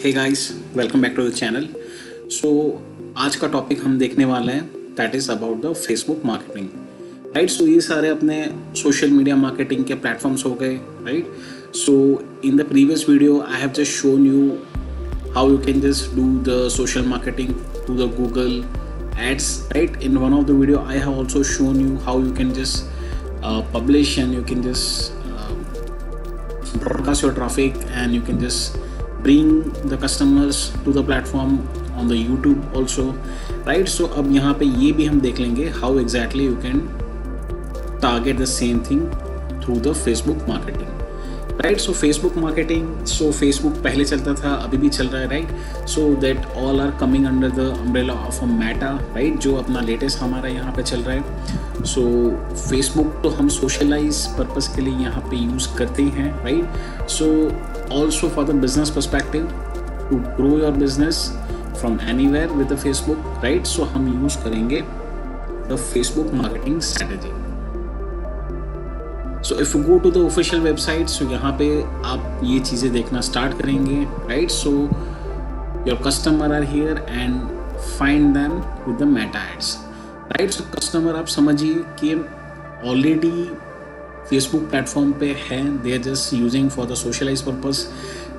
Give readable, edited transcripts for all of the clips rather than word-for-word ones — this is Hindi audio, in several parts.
Hey guys, welcome back to the channel. So आज का टॉपिक हम देखने वाले हैं, that is about the Facebook marketing, right. So ये सारे अपने सोशल मीडिया मार्केटिंग के प्लेटफॉर्म्स हो गए, right. So in the previous video I have just shown you how you can just do the social marketing to the Google ads, right? In one of the video I have also shown you how you can just publish and you can just broadcast your traffic and you can just bring the customers to the platform on the YouTube also, right? So अब यहाँ पे ये भी हम देख लेंगे how exactly you can target the same thing through the Facebook marketing, right. So Facebook marketing, so Facebook पहले चलता था, अभी भी चल रहा है, right. So that all are coming under the umbrella of a Meta, right, जो अपना लेटेस्ट हमारा यहाँ पे चल रहा है। सो फेसबुक तो हम सोशलाइज पर्पस के लिए यहाँ पे यूज़ करते हैं, right. So also for the business perspective to grow your business from anywhere with the Facebook, right. So हम यूज़ करेंगे the Facebook marketing strategy. So if you go to the official website, so यहाँ पे आप ये चीज़ें देखना स्टार्ट करेंगे, right. So your customer are here and find them with the Meta ads, right. So customer आप समझिए कि ऑलरेडी फेसबुक प्लेटफॉर्म पे हैं, दे are just using for the socialize purpose,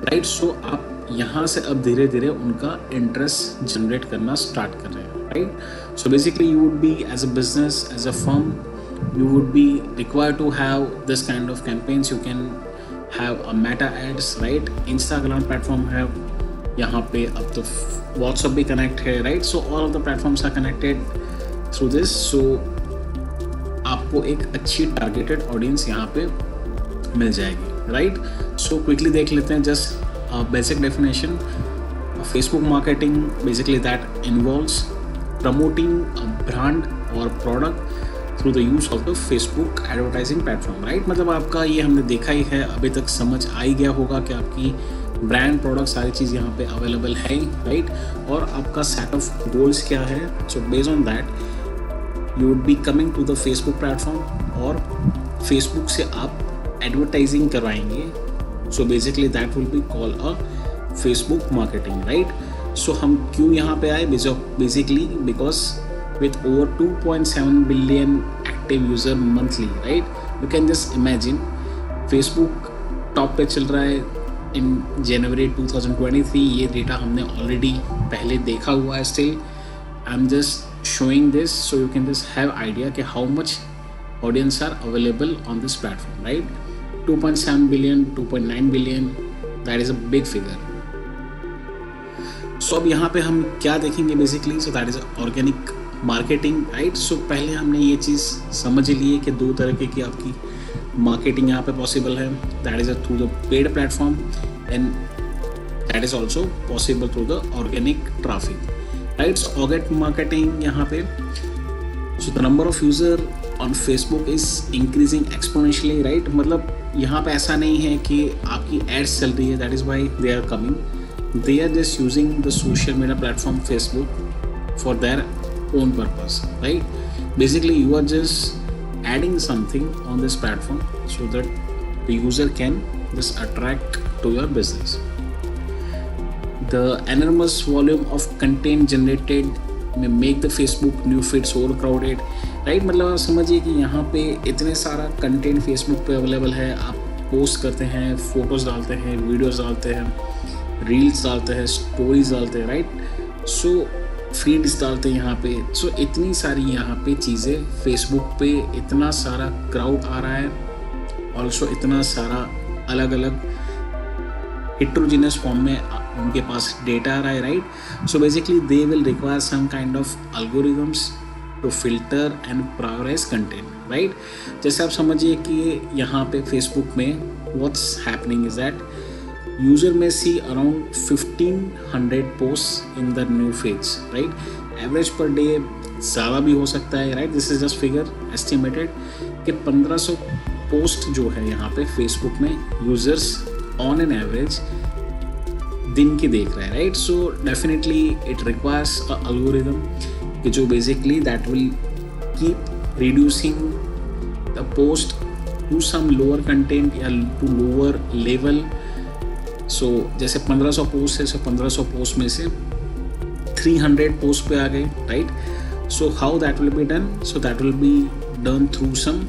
right. So आप यहाँ से अब धीरे धीरे उनका इंटरेस्ट जनरेट करना स्टार्ट कर रहे हैं, right. So basically you would be as a business, as a firm, you would be required to have this kind of campaigns. You can have a meta ads, right? Instagram platform है यहाँ पे, अब तो WhatsApp भी connect है, right? So all of the platforms are connected through this. So आपको एक अच्छी targeted audience यहाँ पे मिल जाएगी, right? So quickly देख लेते हैं just a basic definition. Facebook marketing basically that involves promoting a brand or product through the use of the Facebook advertising platform, right. मतलब आपका ये हमने देखा ही है, अभी तक समझ आ ही गया होगा कि आपकी ब्रांड, प्रोडक्ट, सारी चीज़ यहाँ पे अवेलेबल है, राइट। और आपका सेट ऑफ गोल्स क्या है। So based on that you would be coming to the Facebook platform और फेसबुक से आप एडवर्टाइजिंग करवाएंगे। So basically that will be call a Facebook marketing, right. So हम क्यों यहाँ पे आए, basically because with over 2.7 billion active user monthly, right? You can just imagine Facebook top पे चल रहा है in January 2023। ये डेटा हमने ऑलरेडी पहले देखा हुआ है। Still I am just showing this so you can just have idea कि how much audience are available on this platform, right? 2.7 billion, 2.9 billion, that is a big figure. So अब यहाँ पे हम क्या देखेंगे basically, so that is organic marketing, right. So पहले हमने ये चीज़ समझ लिए कि दो तरीके की आपकी मार्केटिंग यहाँ पे पॉसिबल है, that is through the paid platform and that is also possible through the organic traffic, right. So organic marketing यहाँ पे, so the number of user on Facebook is increasing exponentially, right. मतलब यहाँ पे ऐसा नहीं है कि आपकी एड्स चल रही है, that is why they are coming, they are just using the social media platform Facebook for their own purpose, right? Basically you are just adding something on this platform so that the user can just attract to your business. The enormous volume of content generated may make the Facebook new feed so overcrowded, right? मतलब आप समझिए कि यहाँ पे इतने सारा कंटेंट फेसबुक पे अवेलेबल है, आप पोस्ट करते हैं, फोटोज़ डालते हैं, वीडियोज़ डालते हैं, रील्स डालते हैं, स्टोरीज डालते हैं, राइट। सो फीड्स डालते हैं यहाँ पे। सो इतनी सारी यहाँ पे चीज़ें फेसबुक पे, इतना सारा क्राउड आ रहा है, ऑल्सो इतना सारा अलग अलग हेट्रोजीनियस फॉर्म में उनके पास डेटा आ रहा है, right. So basically they will require some kind of algorithms to filter and prioritize content, right. जैसे आप समझिए कि यहाँ पे फेसबुक में what's happening is that user may see around 1500 posts in the new feeds, right? Average per day ज़्यादा भी हो सकता है, right? This is just figure estimated कि 1500 पोस्ट जो है यहाँ पे फेसबुक में यूजर्स ऑन एन एवरेज दिन की देख रहे हैं, right. So definitely it requires a algorithm कि जो basically that will keep reducing the post to some lower content या टू लोअर लेवल सो जैसे 1500 पोस्ट है, सो 1500 पोस्ट में से 300 पोस्ट पे आ गए, right. So how that will be done, so that will be done through some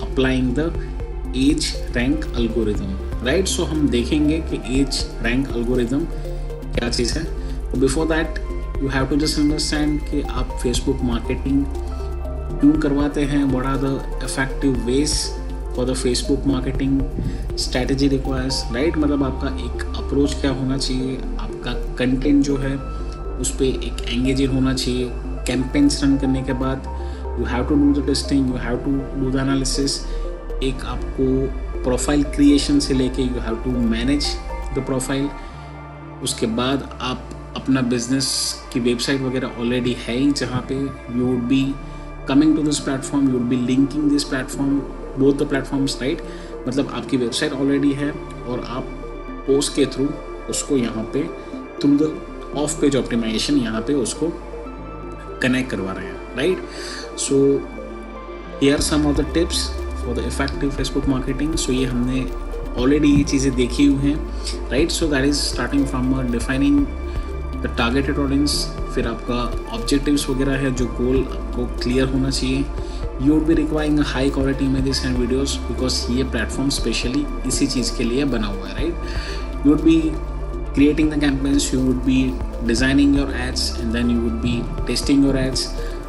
applying the edge rank algorithm, right. So हम देखेंगे कि एज रैंक अल्गोरिदम क्या चीज़ है। Before that you have to just understand कि आप फेसबुक मार्केटिंग क्यों करवाते हैं, what are the effective ways for the Facebook marketing strategy requires, right. मतलब आपका एक अप्रोच क्या होना चाहिए, आपका कंटेंट जो है उस पर एक एंगेजिंग होना चाहिए। कैंपेन्स रन करने के बाद you have to do the testing, you have to do the analysis. एक आपको प्रोफाइल क्रिएशन से लेके you have to manage the profile. उसके बाद आप अपना बिजनेस की वेबसाइट वगैरह ऑलरेडी है ही, जहाँ पे you would be coming to this platform, you would be linking this platform, both the platforms, right. मतलब आपकी वेबसाइट ऑलरेडी है और आप पोस्ट के थ्रू उसको यहाँ पे through the of page optimization यहाँ पे उसको कनेक्ट करवा रहे हैं, right. So here some of the tips for the effective Facebook marketing. So ये हमने ऑलरेडी ये चीज़ें देखी हुई हैं, right. So that is starting from defining the targeted audience, फिर आपका ऑब्जेक्टिव्स वगैरह है, जो गोल आपको क्लियर होना चाहिए। You would be requiring high quality images and videos, because ये प्लेटफॉर्म स्पेशली इसी चीज़ के लिए बना हुआ है, right. You would B creating the campaigns, you would be designing your ads and then you would be testing your ads।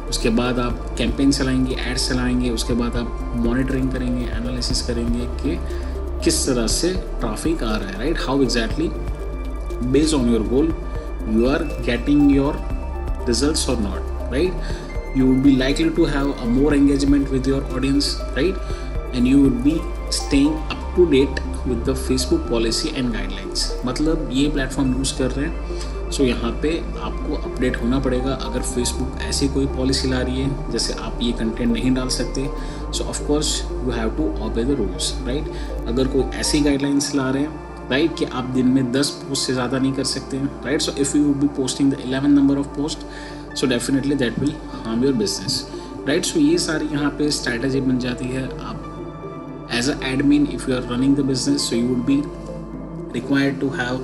उसके बाद आप कैंपेन चलाएंगे, एड्स चलाएंगे, उसके बाद आप मॉनिटरिंग करेंगे, एनालिसिस करेंगे कि किस तरह से ट्रैफिक आ रहा है, right. How exactly based on your goal you are getting your results or not, right। You would be likely to have a more engagement with your audience, right, and you would be staying up to date with the Facebook policy and guidelines। मतलब ये प्लेटफॉर्म यूज़ कर रहे हैं, सो यहाँ पे आपको अपडेट होना पड़ेगा। अगर फेसबुक ऐसी कोई पॉलिसी ला रही है जैसे आप ये कंटेंट नहीं डाल सकते, so of course you have to obey the rules, right. अगर कोई ऐसी गाइडलाइंस ला रहे हैं, राइट, कि आप दिन में 10 पोस्ट से ज़्यादा नहीं कर सकते हैं, right. So if you be posting the 11 number of post, so definitely that will harm your business, right. So ये सारी यहाँ पे स्ट्रैटेजी बन जाती है। आप as a admin, if you are running the business, so you would be required to have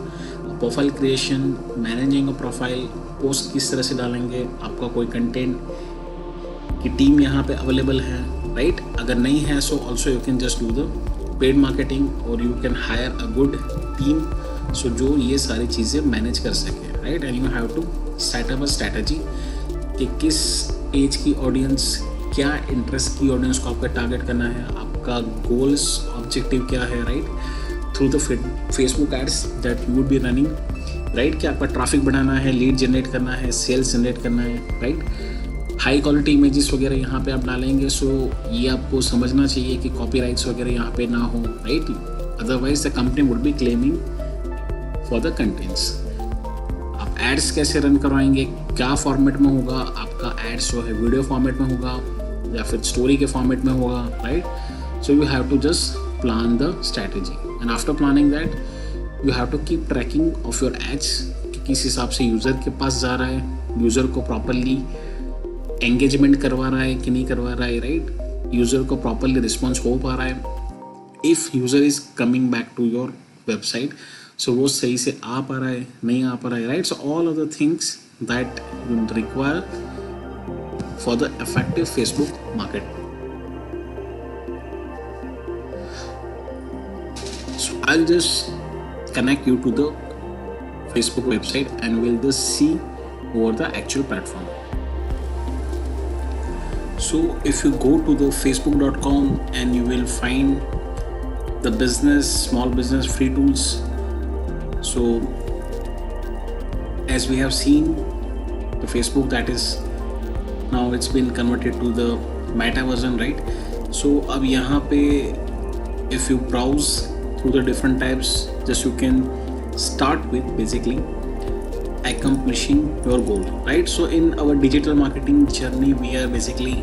profile creation, managing a profile, post किस तरह से डालेंगे, आपका कोई कंटेंट की टीम यहाँ पे अवेलेबल है, राइट। अगर नहीं है, so also you can just do the paid marketing और you can hire a good team, so जो ये सारी चीज़ें मैनेज कर सके, right. And you have to set up a strategy कि किस एज की ऑडियंस, क्या इंटरेस्ट की ऑडियंस को आपका टारगेट करना है, आपका गोल्स ऑब्जेक्टिव क्या है, right, through the Facebook ads that you would be running, right. कि आपका ट्रैफिक बढ़ाना है, लीड जनरेट करना है, सेल्स जनरेट करना है, राइट। हाई क्वालिटी इमेजेस वगैरह यहाँ पे आप डालेंगे, सो ये आपको समझना चाहिए कि कॉपीराइट्स वगैरह यहाँ पे ना हो, right. Otherwise the company would be claiming for the contents. आप एड्स कैसे रन करवाएंगे, क्या फॉर्मेट में होगा आपका एड्स जो है, वीडियो फॉर्मेट में होगा या फिर स्टोरी के फॉर्मेट में होगा, right. So you have to just plan the strategy and after planning that you have to keep tracking of your ads कि किस हिसाब से यूज़र के पास जा रहा है, यूज़र को प्रॉपरली एंगेजमेंट करवा रहा है कि नहीं करवा रहा है, राइट। यूज़र को प्रॉपरली रिस्पॉन्स हो पा रहा है। If user is coming back to your website, so वो सही से आ पा रहा है, नहीं आ पा रहा है, right. So all of the things that you require for the effective Facebook market. So I'll just connect you to the Facebook website and we'll just see over the actual platform. So if you go to the facebook.com and you will find the small business free tools. So as we have seen, the Facebook that is now it's been converted to the Meta version, right? So अब यहाँ पे if you browse through the different types, just you can start with basically accomplishing your goal, right? So in our digital marketing journey, we are basically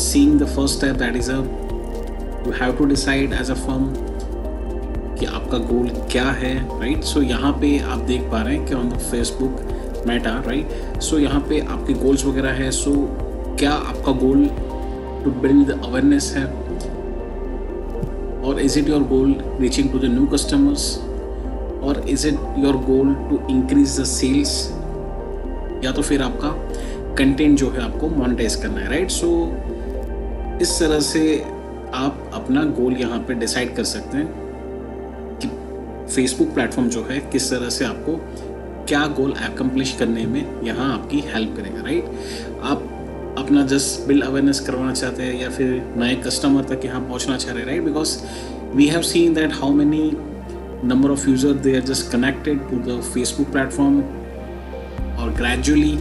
seeing the first step, that is you have to decide as a firm कि आपका गोल क्या है, right? So यहाँ पे आप देख पा रहे हैं कि on the Facebook Meta, right? So यहाँ पे आपके goals वगैरह है। So क्या आपका goal to build the awareness है, or is it your goal reaching to the new customers, और is it your goal to increase the sales, या तो फिर आपका कंटेंट जो है आपको मोनेटाइज करना है, राइट। सो इस तरह से आप अपना गोल यहाँ पे डिसाइड कर सकते हैं कि फेसबुक प्लेटफॉर्म जो है किस तरह से आपको क्या गोल अकम्प्लिश करने में यहाँ आपकी हेल्प करेगा, राइट। आप अपना जस्ट बिल्ड अवेयरनेस करवाना चाहते हैं या फिर नए कस्टमर तक यहाँ पहुँचना चाह रहे हैं, right, because we have seen that how many number of user they are just connected to the Facebook platform, और ग्रेजुअली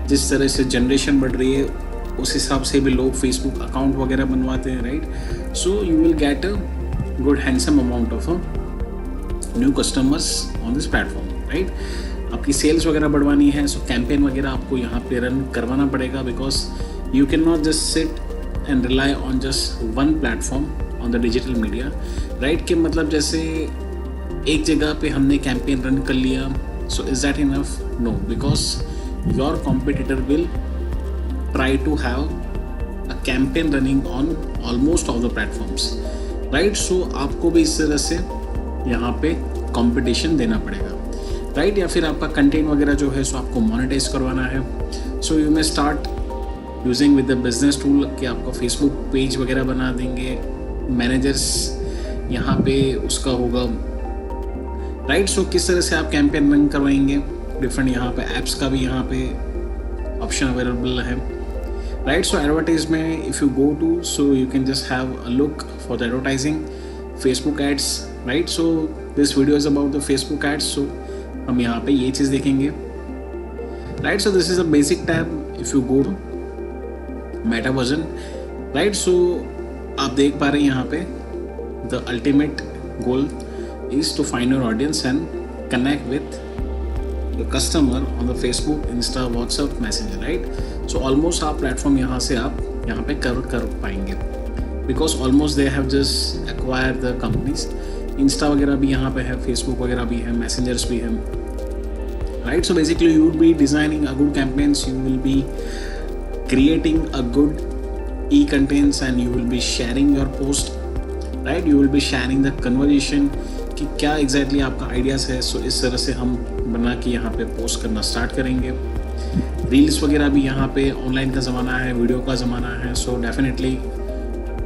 जिस तरह से जनरेशन बढ़ रही है उस हिसाब से भी लोग फेसबुक अकाउंट वगैरह बनवाते हैं, right. So you will get a good handsome amount of new customers on this platform, right. आपकी सेल्स वगैरह बढ़वानी है, सो कैंपेन वगैरह आपको यहाँ पे रन करवाना पड़ेगा, because you can not just sit and rely on just one platform on the digital media, right. कि मतलब जैसे एक जगह पे हमने कैंपेन रन कर लिया, so is that enough? No, because your competitor will try to have a campaign running on almost all the platforms, right? So आपको भी इस तरह से यहाँ पे competition देना पड़ेगा, right? या फिर आपका कंटेंट वगैरह जो है सो आपको मोनेटाइज करवाना है, so you may start using with the business tool कि आपका फेसबुक पेज वगैरह बना देंगे, मैनेजर्स यहाँ पे उसका होगा, राइट। सो किस तरह से आप कैंपेन रन करवाएंगे, डिफरेंट यहाँ पे एप्स का भी यहाँ पे ऑप्शन अवेलेबल है, right? So advertisement, if you go to, so you can just have a look for the advertising, Facebook ads, right? So this video is about the Facebook ads, so हम यहाँ पे ये चीज़ देखेंगे, right? So this is a basic tab. If you go to meta version, right? So आप देख पा रहे हैं यहाँ पे the ultimate goal is to find your audience and connect with the customer on the Facebook, Insta, WhatsApp, Messenger, right? So almost आप प्लेटफॉर्म यहाँ से आप यहाँ पे कर पाएंगे, because almost they have just acquired the companies. Insta वगैरह भी यहाँ पे है, Facebook वगैरह भी है, Messengers भी है, right? So basically you will be designing a good campaigns, you will be creating a good e-contents and you will be sharing your post, right? You will be sharing the conversation कि क्या एग्जैक्टली आपका आइडियाज़ है। सो इस तरह से हम बना के यहाँ पे पोस्ट करना स्टार्ट करेंगे। रील्स वगैरह भी यहाँ पे ऑनलाइन का ज़माना है, वीडियो का ज़माना है, so definitely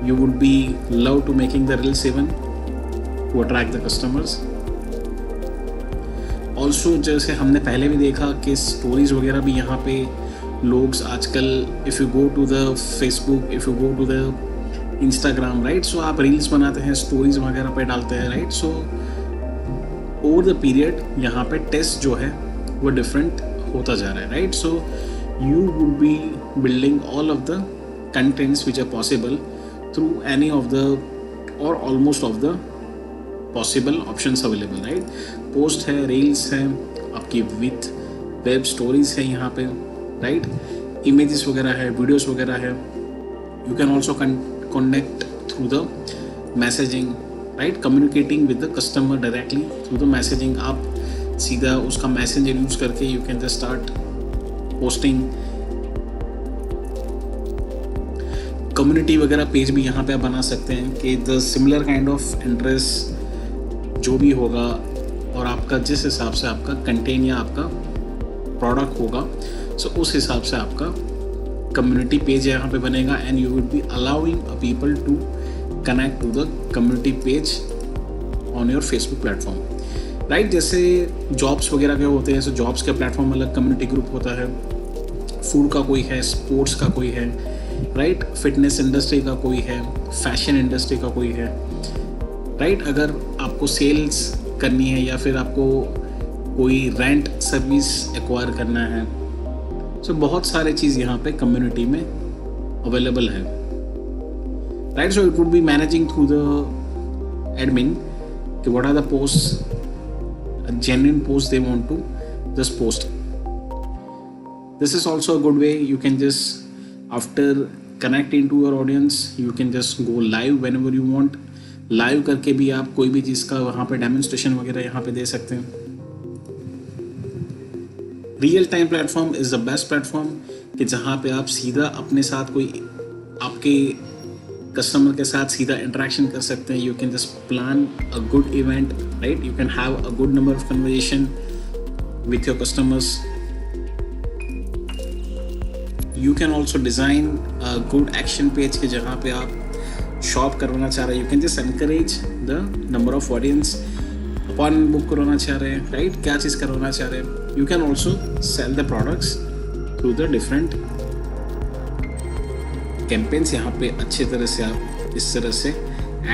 you would be love to making the reels even to attract the customers. Also जैसे हमने पहले भी देखा कि स्टोरीज़ वगैरह भी यहाँ पे लोग आजकल, if you go to the Facebook, if you go to the Instagram, right, so आप रील्स बनाते हैं, स्टोरीज वगैरह पे डालते हैं, right. So over the period यहाँ पे टेस्ट जो है वो डिफरेंट होता जा रहा है, right. So you would be building all of the contents which are possible through any of the और almost of the possible options available, right. Post है, रील्स है, आपकी विथ वेब स्टोरीज है यहाँ पे, राइट, इमेजेस वगैरह है, वीडियोस वगैरह है। You can also connect through the messaging, right? Communicating with the customer directly through the messaging. आप सीधा उसका मैसेंजर यूज करके you can just start posting. Community वगैरह पेज भी यहाँ पे आप बना सकते हैं कि the similar kind of interest जो भी होगा और आपका जिस हिसाब से आपका कंटेंट या आपका प्रोडक्ट होगा, सो उस हिसाब से आपका कम्युनिटी पेज यहाँ पे बनेगा and you will be allowing a people to connect to the community page on your Facebook platform, right. जैसे जॉब्स वगैरह के होते हैं, सो जॉब्स के प्लेटफॉर्म अलग कम्युनिटी ग्रुप होता है, फूड का कोई है, स्पोर्ट्स का कोई है, राइट, फिटनेस इंडस्ट्री का कोई है, फैशन इंडस्ट्री का कोई है, राइट। अगर आपको सेल्स करनी है या फिर आपको कोई रेंट सर्विस एक्वायर करना है, सो बहुत सारे चीज़ यहाँ पे कम्युनिटी में अवेलेबल है, right. So it would be managing through the admin कि what are the post, genuine post they want to just post. This is also a good way, you can just after connecting to your audience you can just go live whenever you want. Live करके भी आप कोई भी चीज़ का वहाँ पे डेमोन्स्ट्रेशन वगैरह यहाँ पे दे सकते हैं। Real time platform is the best platform कि जहाँ पे आप सीधा अपने साथ कोई आपके कस्टमर के साथ सीधा इंटरेक्शन कर सकते हैं. You can just plan a good event, right. You can have a good number of conversation with your customers. You can also design a good action page के जहाँ पे आप शॉप करवाना चाह रहे हैं. You can just encourage the number of audience. Appointment book करवाना चाह रहे हैं, राइट. क्या चीज़ करवाना चाह रहे हैं. You can also sell the products through the different campaigns. यहाँ पे अच्छे तरह से आप इस तरह से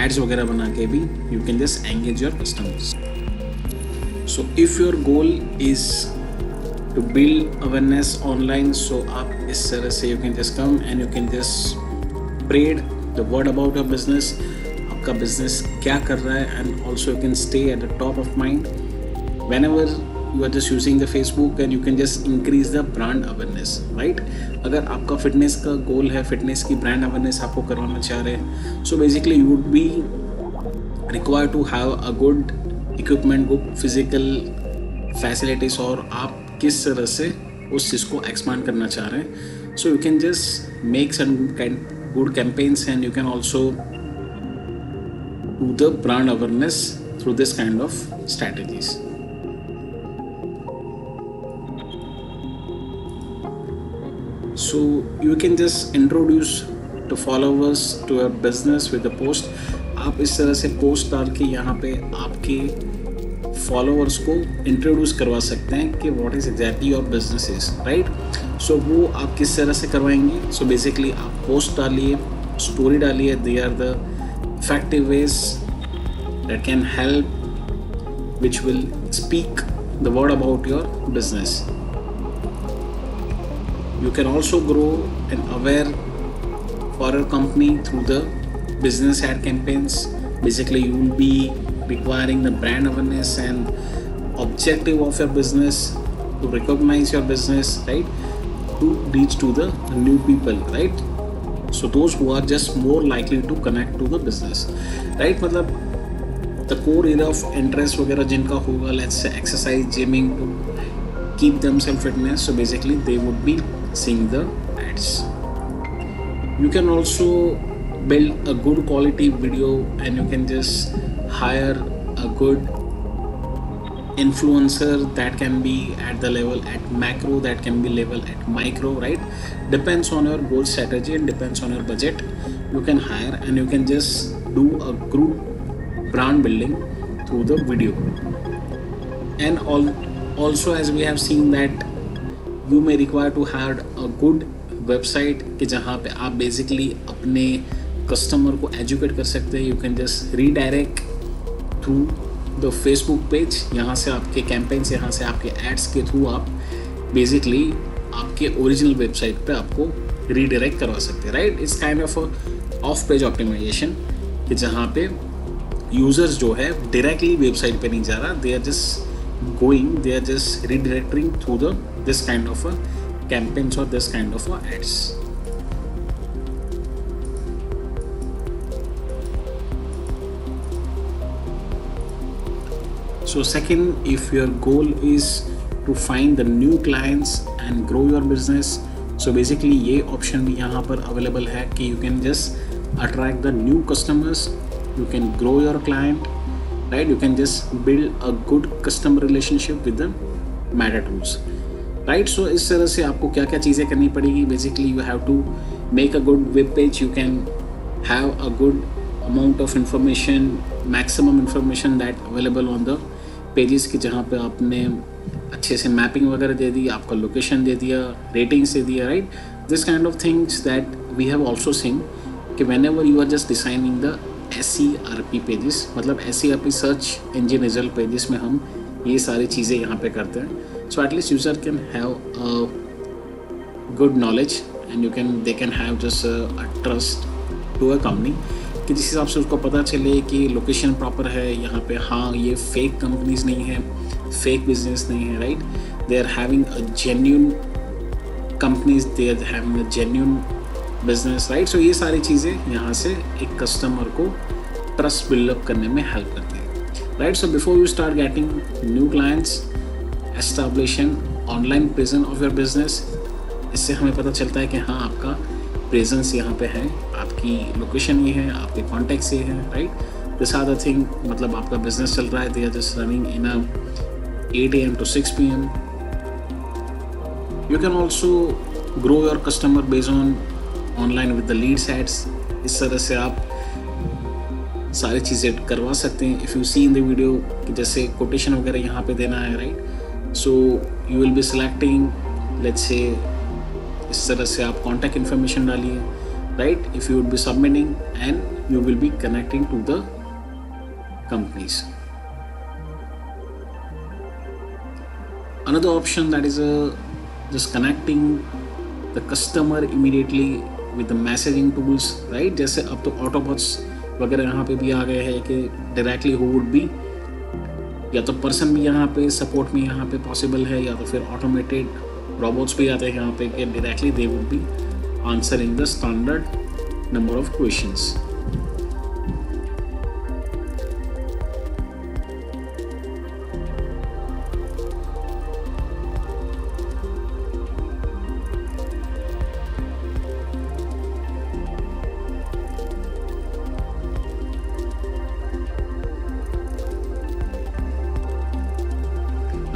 एड्स वगैरह बना के भी you can just engage your customers. So if your goal is to build awareness online, so आप इस तरह से you can just come and you can just spread the word about your business. आपका बिजनेस क्या कर रहा है, and also you can stay at the top of mind whenever you are just using the Facebook, and you can just increase the brand awareness, right. अगर आपका फिटनेस का गोल है, फिटनेस की ब्रांड अवेयरनेस आपको करवाना चाह रहे हैं, so basically you would be required to have a good equipment, good physical facilities, और आप किस तरह से उस चीज़ को एक्सपांड करना चाह रहे हैं. So you can just make some good campaigns, and you can also do the brand awareness through this kind of strategies. So you can just introduce the followers to your business with the post. आप इस तरह से पोस्ट डाल के यहाँ पे आपके फॉलोअर्स को इंट्रोड्यूस करवा सकते हैं कि what is exactly your business is, right. So वो आप किस तरह से करवाएंगे. सो बेसिकली आप पोस्ट डालिए, स्टोरी डालिए. They are the effective ways that can help, which will speak the word about your business. You can also grow and aware for your company through the business ad campaigns. Basically you will be requiring the brand awareness and objective of your business to recognize your business, right, to reach to the new people, right. So those who are just more likely to connect to the business, right. मतलब the core area of interest वगैरह जिनका होगा, let's say exercise, gymming, to keep themselves fitness, so basically they would be seeing the ads. You can also build a good quality video, and you can just hire a good influencer that can be at the level at macro, that can be level at micro, right. Depends on your goal strategy and depends on your budget. You can hire, and you can just do a group brand building through the video. And also as we have seen that you may require to have a good website कि जहाँ पे आप basically अपने कस्टमर को एजुकेट कर सकते हैं. You can just redirect through the Facebook page. यहाँ से आपके कैंपेन्स, यहाँ से आपके एड्स के थ्रू आप बेसिकली आपके ओरिजिनल वेबसाइट पे आपको रीडायरेक्ट करवा सकते हैं, right. It's kind of of page optimization कि जहाँ पे यूजर्स जो है डायरेक्टली वेबसाइट पे नहीं जा रहा, they are just going, they are just redirecting through the this kind of campaigns और this kind of ads. So second, if your goal is to find the new clients and grow your business, so basically ये option भी यहाँ पर available है कि you can just attract the new customers, you can grow your client, right. You can just build a good customer relationship with the Meta tools, right. So इस तरह से आपको क्या क्या चीज़ें करनी पड़ेगी. Basically you have to make a good web page. You can have a good amount of information, maximum information that available on the pages की, जहाँ पे आपने अच्छे से मैपिंग वगैरह दे दी, आपका लोकेशन दे दिया, रेटिंग्स दे दिया, right. This kind of things that we have also seen कि whenever you are just designing the SERP pages, मतलब SERP search engine result pages में हम ये सारी चीज़ें यहाँ पे करते हैं. So at least user can have a good knowledge and you can they can have just a trust to a company कि जिस हिसाब से उसको पता चले कि लोकेशन प्रॉपर है यहाँ पे. हाँ, ये फेक कंपनीज नहीं है, फेक बिजनेस नहीं है, right. They are having a genuine companies, they are having a genuine business, right. So ये सारी चीज़ें यहाँ से एक कस्टमर को ट्रस्ट बिल्डअप करने में हेल्प करती है, right. So before you start getting new clients, establish an online presence of your business. इससे हमें पता चलता है कि हाँ, आपका प्रेजेंस यहाँ पे है, आपकी लोकेशन ये है, आपके कॉन्टैक्ट्स ये हैं, right. This are the thing, मतलब आपका बिजनेस चल रहा है, they are just running in a 8 AM to 6 PM. You can also grow your customer based on online with the leads ads. इस तरह से आप सारी चीज़ें करवा सकते हैं। If you see in the video कि जैसे कोटेशन वगैरह यहाँ पे देना है, right. So you will be selecting, let's say इस तरह से आप कॉन्टैक्ट इन्फॉर्मेशन डालिए, right. If you would be submitting and you will be connecting to the companies. Another option that is just connecting the customer immediately with the messaging tools, right? जैसे अब तो ऑटोबॉट्स वगैरह यहाँ पे भी आ गए हैं कि डायरेक्टली हु वुड बी, या तो पर्सन भी यहाँ पे सपोर्ट में यहाँ पे पॉसिबल है, या तो फिर ऑटोमेटेड रोबोट्स भी आते हैं यहाँ पे कि directly they would be answering the standard number of questions.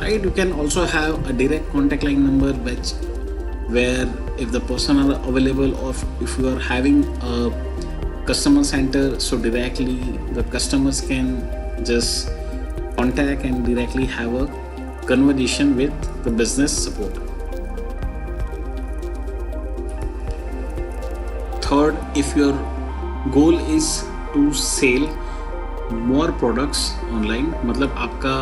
Right, you can also have a direct contact line number where if the person are available, or if you are having a customer center, so directly the customers can just contact and directly have a conversation with the business support. Third, if your goal is to sell more products online, मतलब आपका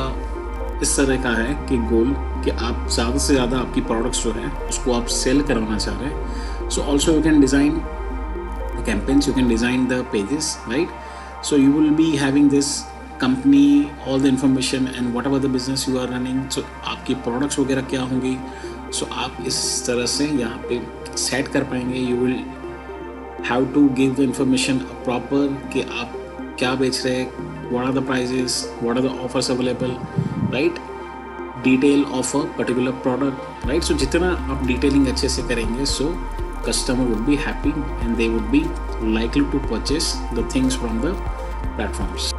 इस तरह का है कि गोल कि आप ज़्यादा से ज़्यादा आपकी प्रोडक्ट्स जो है उसको आप सेल करवाना चाह रहे हैं। So also you can design the campaigns, you can design the pages, right. So you will be having this company, all the information and whatever the business you are running. So आपकी प्रोडक्ट्स वगैरह क्या होंगी, सो आप इस तरह से यहाँ पे सेट कर पाएंगे। You will have to give the information proper कि आप क्या बेच रहे हैं, what are the prices, what are the offers available, right? Detail of a particular product, right? So जितना आप detailing अच्छे से करेंगे, so customer would be happy and they would be likely to purchase the things from the platforms.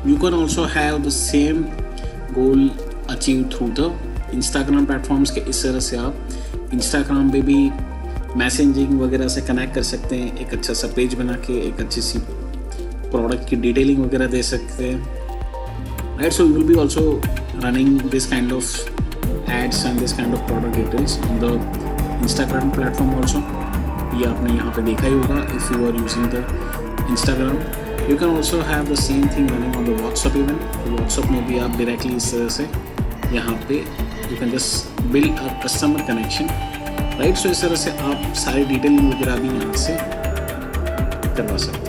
You can also have the same goal achieved through the Instagram platforms के इस तरह से आप Instagram पे भी मैसेजिंग वगैरह से कनेक्ट कर सकते हैं, एक अच्छा सा पेज बना के एक अच्छी सी प्रोडक्ट की डिटेलिंग वगैरह दे सकते हैं, right. So you will be also running this kind of ads and this kind of product details on the Instagram platform also. ये आपने यहाँ पे देखा ही होगा if you are using the Instagram। You can also have the same thing running on the WhatsApp even। WhatsApp में भी आप directly इस तरह से यहाँ पे you can just build a customer connection, right? So इस तरह से आप सारी डिटेलिंग वगैरह भी यहाँ से करवा सकते हैं।